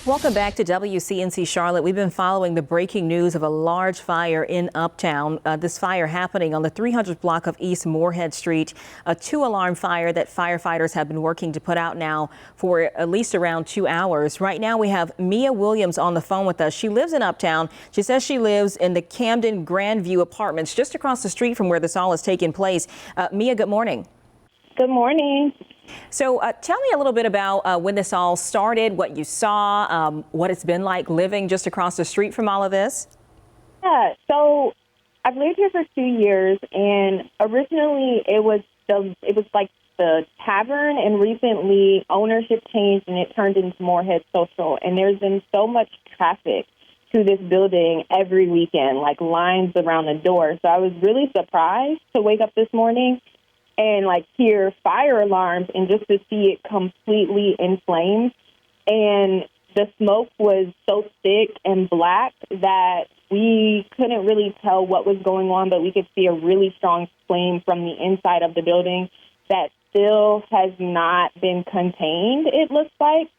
Welcome back to WCNC Charlotte. We've been following the breaking news of a large fire in Uptown. This fire happening on the 300th block of East Moorhead Street, a 2-alarm fire that firefighters have been working to put out now for at least around 2 hours. Right now we have Mia Williams on the phone with us. She lives in Uptown. She says she lives in the Camden Grandview Apartments just across the street from where this all is taking place. Mia, good morning. Good morning. So tell me a little bit about when this all started, what you saw, what it's been like living just across the street from all of this. Yeah, so I've lived here for 2 years, and originally it was like the tavern, and recently ownership changed and it turned into Moorhead Social. And there's been so much traffic to this building every weekend, like lines around the door. So I was really surprised to wake up this morning and hear fire alarms and just to see it completely in flames. And the smoke was so thick and black that we couldn't really tell what was going on, but we could see a really strong flame from the inside of the building that still has not been contained, it looks like.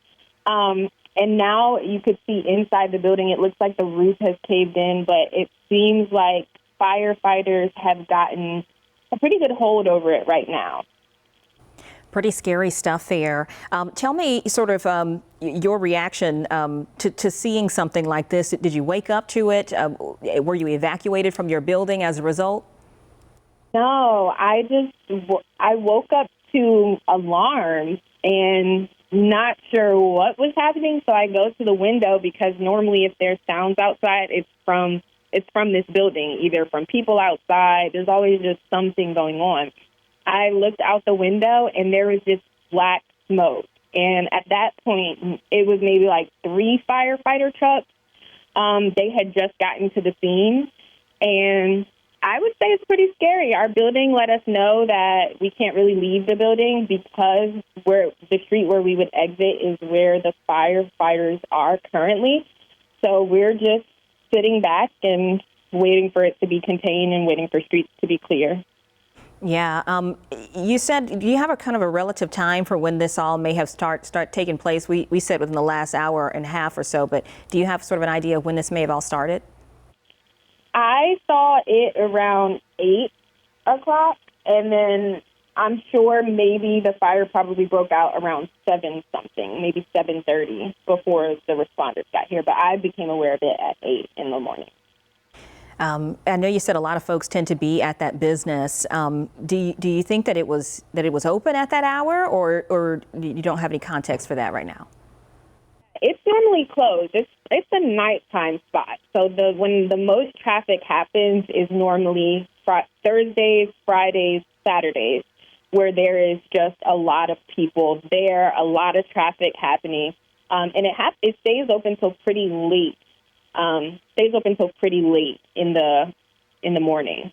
And now you could see inside the building, it looks like the roof has caved in, but it seems like firefighters have gotten a pretty good hold over it right now. Pretty scary stuff there. Tell me sort of your reaction to seeing something like this. Did you wake up to it? Were you evacuated from your building as a result? No, I woke up to alarms and not sure what was happening. So I go to the window because normally if there's sounds outside, it's from this building, either from people outside. There's always just something going on. I looked out the window and there was just black smoke. And at that point, it was maybe like 3 firefighter trucks. They had just gotten to the scene. And I would say it's pretty scary. Our building let us know that we can't really leave the building because the street where we would exit is where the firefighters are currently. So we're just sitting back and waiting for it to be contained and waiting for streets to be clear. Yeah. You said, do you have a kind of a relative time for when this all may have start taking place? We said within the last hour and a half or so, but do you have sort of an idea of when this may have all started? I saw it around 8 o'clock, and then I'm sure maybe the fire probably broke out around 7-something, maybe 7:30 before the responders got here. But I became aware of it at 8 in the morning. I know you said a lot of folks tend to be at that business. Do you think that it was open at that hour, or you don't have any context for that right now? It's normally closed. It's a nighttime spot. So when the most traffic happens is normally Thursdays, Fridays, Saturdays, where there is just a lot of people there, a lot of traffic happening, and it stays open till pretty late. Stays open till pretty late in the morning.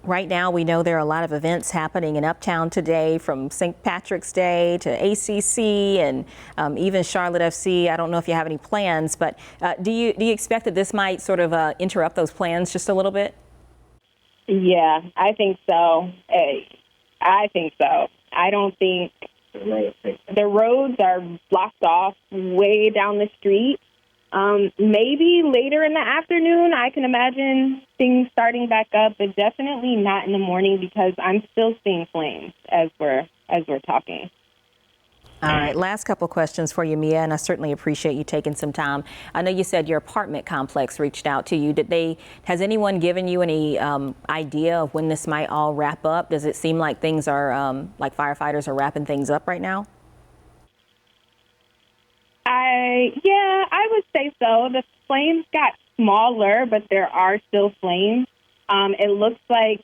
Right now, we know there are a lot of events happening in Uptown today, from St. Patrick's Day to ACC and even Charlotte FC. I don't know if you have any plans, but do you expect that this might sort of interrupt those plans just a little bit? Yeah, I think so. I think so. I don't think the roads are blocked off way down the street. Maybe later in the afternoon, I can imagine things starting back up, but definitely not in the morning because I'm still seeing flames as we're talking. All right, last couple questions for you, Mia, and I certainly appreciate you taking some time. I know you said your apartment complex reached out to you. Has anyone given you any idea of when this might all wrap up? Does it seem like things are, like firefighters are wrapping things up right now? Yeah, I would say so. The flames got smaller, but there are still flames. It looks like,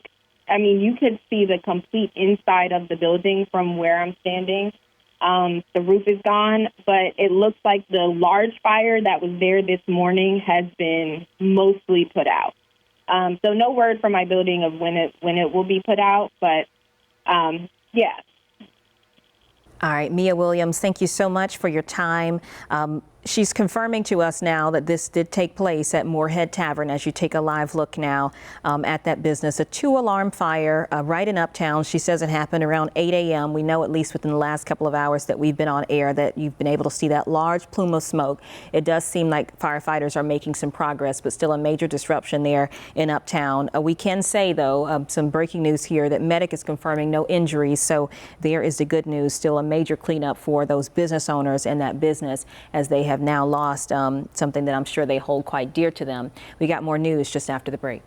you could see the complete inside of the building from where I'm standing. The roof is gone, but it looks like the large fire that was there this morning has been mostly put out. So no word from my building of when it will be put out, but yeah. All right, Mia Williams, thank you so much for your time. She's confirming to us now that this did take place at Moorhead Tavern as you take a live look now at that business. A 2-alarm fire right in Uptown. She says it happened around 8 a.m. We know at least within the last couple of hours that we've been on air that you've been able to see that large plume of smoke. It does seem like firefighters are making some progress, but still a major disruption there in Uptown. We can say, though, some breaking news here that Medic is confirming no injuries. So there is the good news. Still a major cleanup for those business owners in that business as they have now lost something that I'm sure they hold quite dear to them. We got more news just after the break.